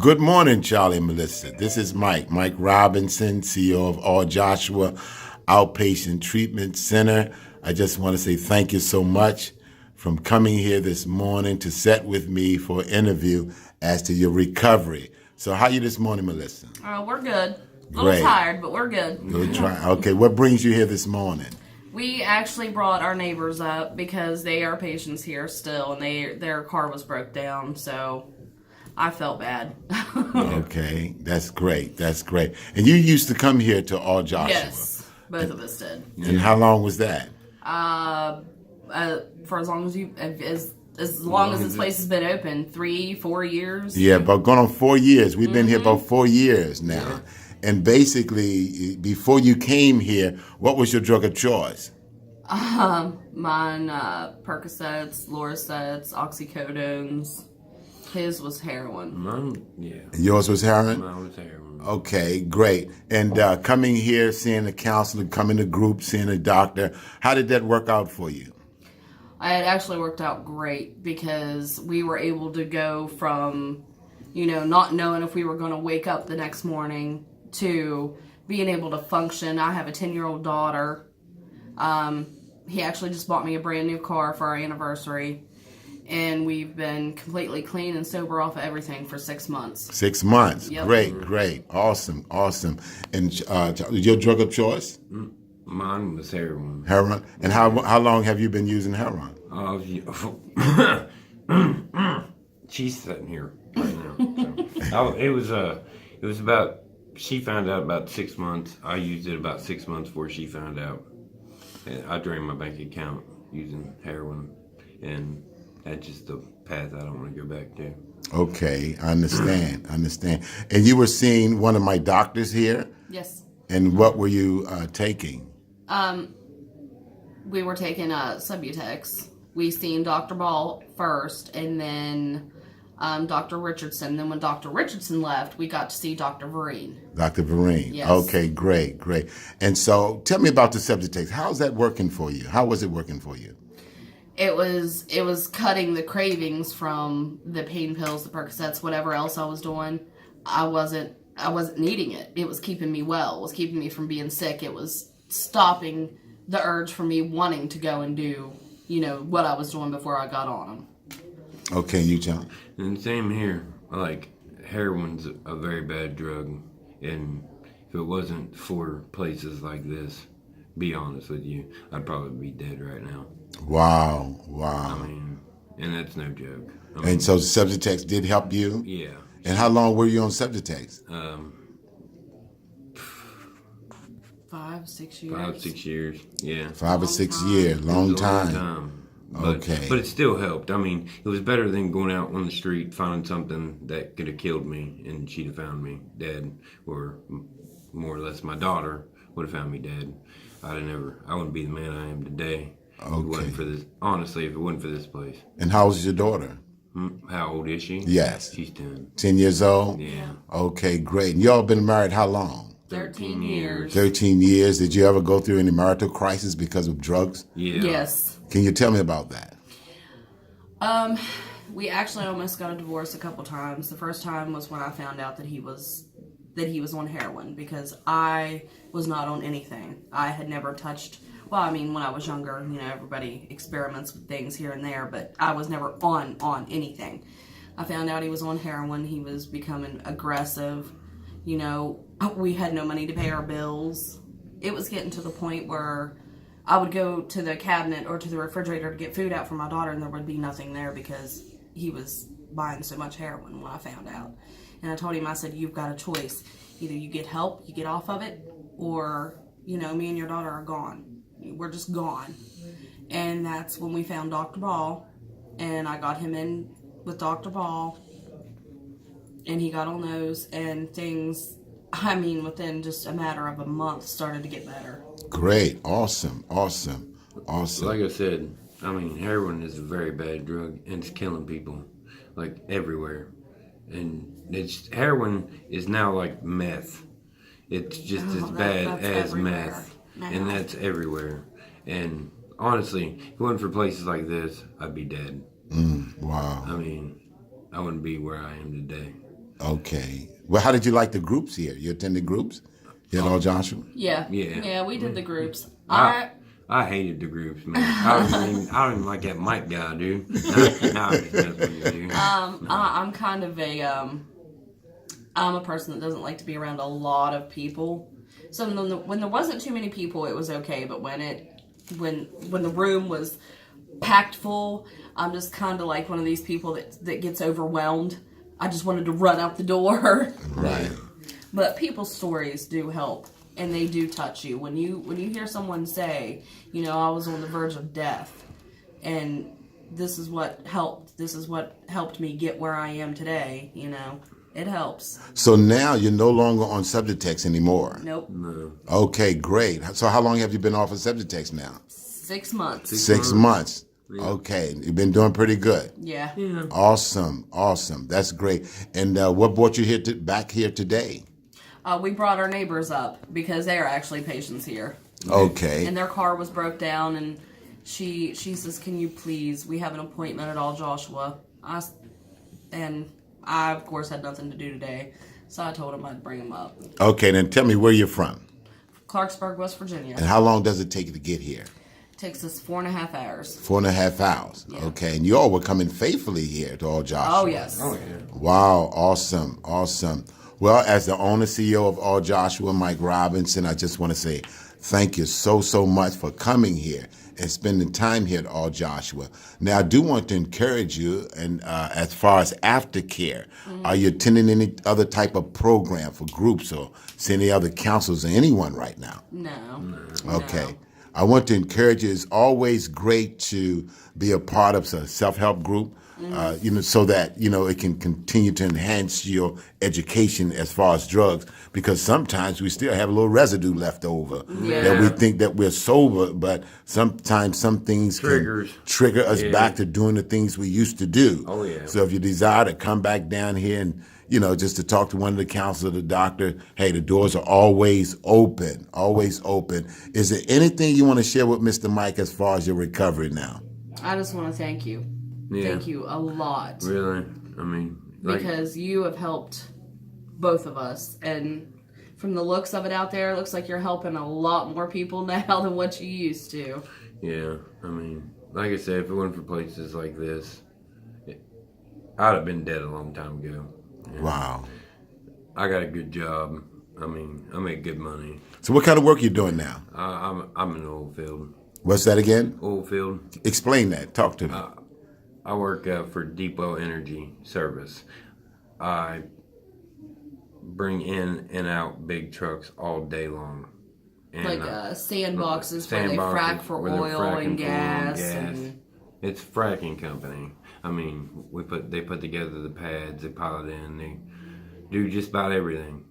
Good morning, Charlie and Melissa. This is Mike Robinson, CEO of All Joshua Outpatient Treatment Center. I just want to say thank you so much for coming here this morning to sit with me for an interview as to your recovery. So how are you this morning, Melissa? We're good. A little Great. tired, but we're good. Good try. Okay, what brings you here this morning? We actually brought our neighbors up because they are patients here still, and their car was broke down, so I felt bad. Okay, that's great. That's great. And you used to come here to All Joshua. Yes, both of us did. And how long was that? For as long as long as this place has been open, 3-4 years. Yeah, but going on 4 years. We've been here about 4 years now. Yeah. And basically, before you came here, what was your drug of choice? Mine, Percocets, Loracets, oxycodones. His was heroin. Mine, yeah. And yours was heroin? Mine was heroin. Okay, great. And coming here, seeing a counselor, coming to group, seeing a doctor, how did that work out for you? It actually worked out great because we were able to go from, not knowing if we were going to wake up the next morning to being able to function. I have a 10-year-old daughter. He actually just bought me a brand new car for our anniversary. And we've been completely clean and sober off of everything for 6 months. 6 months. Yep. Great. Awesome. And your drug of choice? Mine was heroin. Heroin? And how long have you been using heroin? She's sitting here right now. So. It was about, she found out about 6 months. I used it about 6 months before she found out. And I drained my bank account using heroin. And that's just the path I don't want to go back to. Okay, I understand. And you were seeing one of my doctors here? Yes. And what were you taking? We were taking Subutex. We seen Dr. Ball first, and then Dr. Richardson. Then when Dr. Richardson left, we got to see Dr. Vereen. Dr. Vereen. Yes. Okay, great. And so tell me about the Subutex. How's that working for you? How was it working for you? It was cutting the cravings from the pain pills, the Percocets, whatever else I was doing. I wasn't needing it. It was keeping me well. It was keeping me from being sick. It was stopping the urge for me wanting to go and do, what I was doing before I got on them. Okay, you John. And same here. Like, heroin's a very bad drug. And if it wasn't for places like this, be honest with you, I'd probably be dead right now. Wow. I mean, and that's no joke. And so Subutex did help you? Yeah. And how long were you on Subutex? 5, 6 years. 5, 6 years, yeah. 5 or 6 years, long time. But it still helped. I mean, it was better than going out on the street, finding something that could have killed me, and she'd have found me dead, or more or less my daughter would have found me dead. I wouldn't be the man I am today. Okay. If it wasn't for this, honestly, if it wasn't for this place. And how old is your daughter? How old is she? Yes. She's 10. 10 years old? Yeah. Okay, great. And y'all been married how long? 13 years. 13 years. Did you ever go through any marital crisis because of drugs? Yeah. Yes. Can you tell me about that? We actually almost got a divorce a couple times. The first time was when I found out that he was on heroin, because I was not on anything. I had never touched, well, I mean, when I was younger, everybody experiments with things here and there, but I was never on anything. I found out he was on heroin. He was becoming aggressive. We had no money to pay our bills. It was getting to the point where I would go to the cabinet or to the refrigerator to get food out for my daughter, and there would be nothing there because he was buying so much heroin when I found out. And I told him, I said, you've got a choice. Either you get help, you get off of it, or, me and your daughter are gone. We're just gone. And that's when we found Dr. Ball, and I got him in with Dr. Ball, and he got on those, and things, within just a matter of a month, started to get better. Great. Awesome. Like I said, heroin is a very bad drug, and it's killing people, like, everywhere. And heroin is now like meth. It's just as bad as meth. And that's everywhere. And honestly, if it wasn't for places like this, I'd be dead. Wow. I wouldn't be where I am today. Okay. Well, how did you like the groups here? You attended groups here at All Joshua? Yeah. Yeah. Yeah, we did the groups. I hated the groups, man. I don't even like that Mike guy, dude. No, I'm just messing with you, dude. I'm kind of I'm a person that doesn't like to be around a lot of people. So when there wasn't too many people, it was okay. But when the room was packed full, I'm just kind of like one of these people that gets overwhelmed. I just wanted to run out the door. Right. But people's stories do help, and they do touch you. When you hear someone say, I was on the verge of death, and this is what helped. This is what helped me get where I am today. It helps. So now you're no longer on Subject anymore. Nope. No. Okay, great. So how long have you been off of Subject now? 6 months. 6 months. Yeah. Okay, you've been doing pretty good. Yeah. Awesome. That's great. And what brought you here back here today? We brought our neighbors up because they are actually patients here. Okay. And their car was broke down, and she says, "Can you please? We have an appointment at All Joshua." I of course had nothing to do today, so I told him I'd bring him up. Okay, then tell me where you're from. Clarksburg, West Virginia. And how long does it take you to get here? Takes us 4.5 hours. 4.5 hours. Yeah. Okay, and you all were coming faithfully here to All Joshua. Oh yes. Oh, yeah. Wow, awesome. Well, as the owner, CEO of All Joshua, Mike Robinson, I just want to say thank you so much for coming here and spending time here at All Joshua. Now, I do want to encourage you, and as far as aftercare, are you attending any other type of program for groups or see any other counselors or anyone right now? No. Okay. No. I want to encourage you. It's always great to be a part of a self-help group, so that, it can continue to enhance your education as far as drugs, because sometimes we still have a little residue left over that we think that we're sober, but sometimes some things can trigger us back to doing the things we used to do. Oh, yeah. So if you desire to come back down here and just to talk to one of the counselors, the doctor, hey, the doors are always open, always open. Is there anything you want to share with Mr. Mike as far as your recovery now? I just want to thank you. Yeah. Thank you a lot. Really? I mean, because you have helped both of us. And from the looks of it out there, it looks like you're helping a lot more people now than what you used to. Yeah. I mean, like I said, if it weren't for places like this, I'd have been dead a long time ago. Yeah. Wow. I got a good job. I mean, I make good money. So what kind of work are you doing now? I'm in the oil field. What's that again? Oil field. Explain that. Talk to me. I work for Depot Energy Service. I bring in and out big trucks all day long. And, like sandboxes where they frack for oil and gas. It's a fracking company. I mean, they put together the pads, they pile it in, they do just about everything.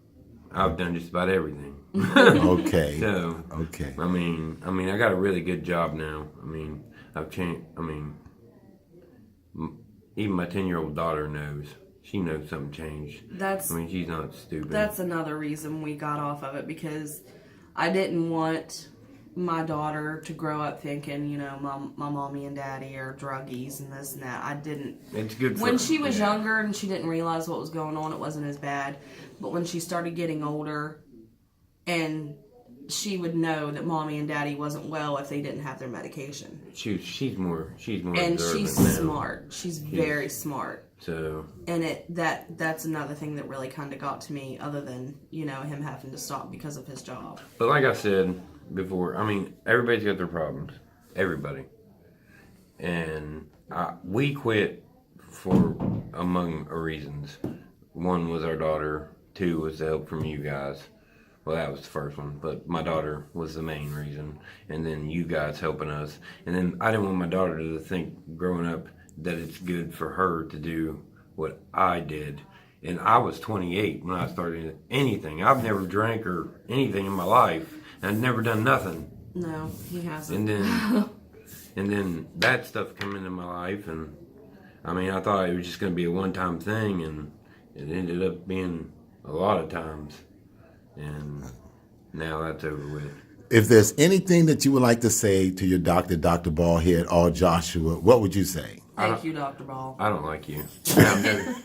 I've done just about everything. Okay. So, okay. I mean, I got a really good job now. I mean, I've changed. I mean, even my 10-year-old daughter knows. She knows something changed. She's not stupid. That's another reason we got off of it, because I didn't want my daughter to grow up thinking, my mommy and daddy are druggies and this and that. I didn't. It's good for when she was younger and she didn't realize what was going on, it wasn't as bad. But when she started getting older, and she would know that mommy and daddy wasn't well if they didn't have their medication. She's more and she's now. Smart. She's very smart. So, and that's another thing that really kind of got to me, other than him having to stop because of his job. But like I said before, I mean, everybody's got their problems. Everybody. And we quit for among reasons. One was our daughter. 2 was the help from you guys. Well, that was the first one, but my daughter was the main reason. And then you guys helping us. And then I didn't want my daughter to think growing up that it's good for her to do what I did. And I was 28 when I started anything. I've never drank or anything in my life. And I've never done nothing. No, he hasn't. And then that stuff came into my life. And I mean, I thought it was just going to be a one-time thing. And it ended up being a lot of times. And now that's over with. If there's anything that you would like to say to your doctor, Dr. Ball here at All Joshua, what would you say? Thank you, Dr. Ball. I don't like you. No, I'm joking.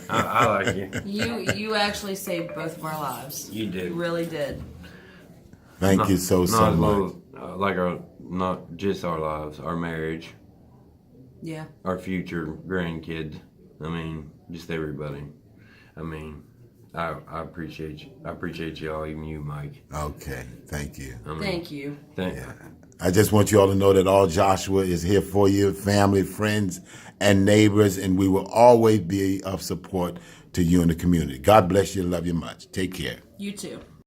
I like you. You actually saved both of our lives. You did. You really did. Thank you so not much. Like not just our lives, our marriage, Yeah. our future grandkids. I mean, just everybody. I mean, I appreciate you. I appreciate y'all, even you, Mike. Okay, thank you. I mean, Thank you. I just want you all to know that All Joshua is here for you, family, friends, and neighbors, and we will always be of support to you and the community. God bless you. Love you much. Take care. You too.